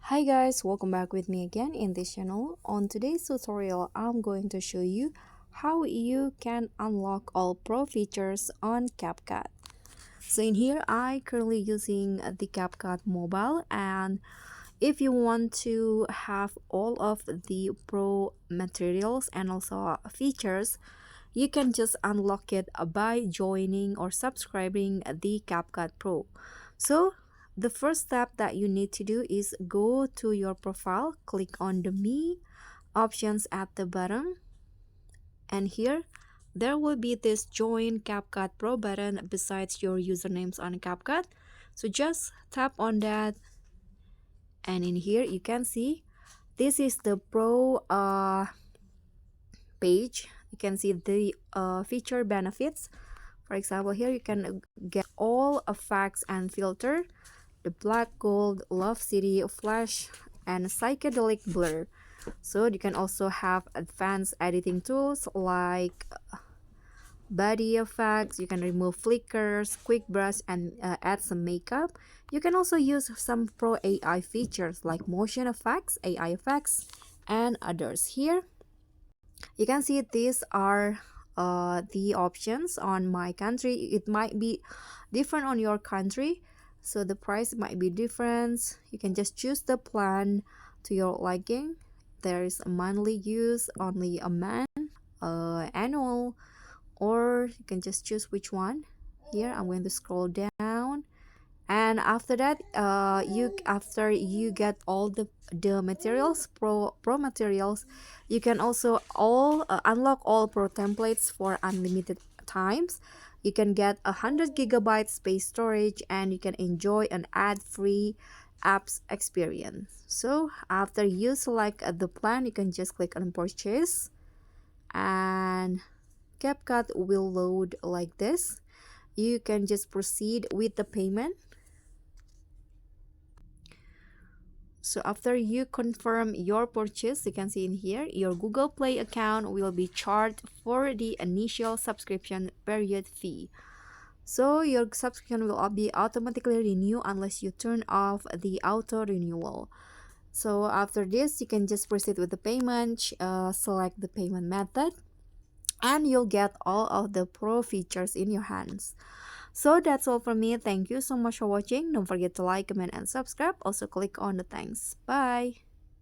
Hi guys, welcome back with me again in this channel. On today's tutorial, I'm going to show you how you can unlock all pro features on CapCut. So in here, I currently using the CapCut mobile, and if you want to have all of the pro materials and also features, you can just unlock it by joining or subscribing the CapCut Pro. So the first step that you need to do is go to your profile, click on the Me options at the bottom, and here there will be this Join CapCut Pro button besides your usernames on CapCut. So just tap on that, and in here you can see this is the Pro page. You can see the feature benefits. For example, here you can get all effects and filter, the black, gold, love city, flash, and psychedelic blur. So you can also have advanced editing tools like body effects. You can remove flickers, quick brush, and add some makeup. You can also use some pro AI features like motion effects, AI effects, and others. Here you can see these are the options on my country. It might be different on your country, so the price might be different. You can just choose the plan to your liking. There is a monthly use, only a month, annual, or you can just choose which one. Here I'm going to scroll down, and after that after you get all the materials, pro materials, you can also all unlock all pro templates for unlimited times. You can get 100 GB space storage, and you can enjoy an ad-free apps experience. So after you select the plan, you can just click on purchase, and CapCut will load like this. You can just proceed with the payment. So after you confirm your purchase, you can see in here your Google Play account will be charged for the initial subscription period fee. So your subscription will be automatically renewed unless you turn off the auto renewal. So after this, you can just proceed with the payment, select the payment method, and you'll get all of the pro features in your hands. So that's all from me. Thank you so much for watching. Don't forget to like, comment, and subscribe. Also click on the thanks. Bye.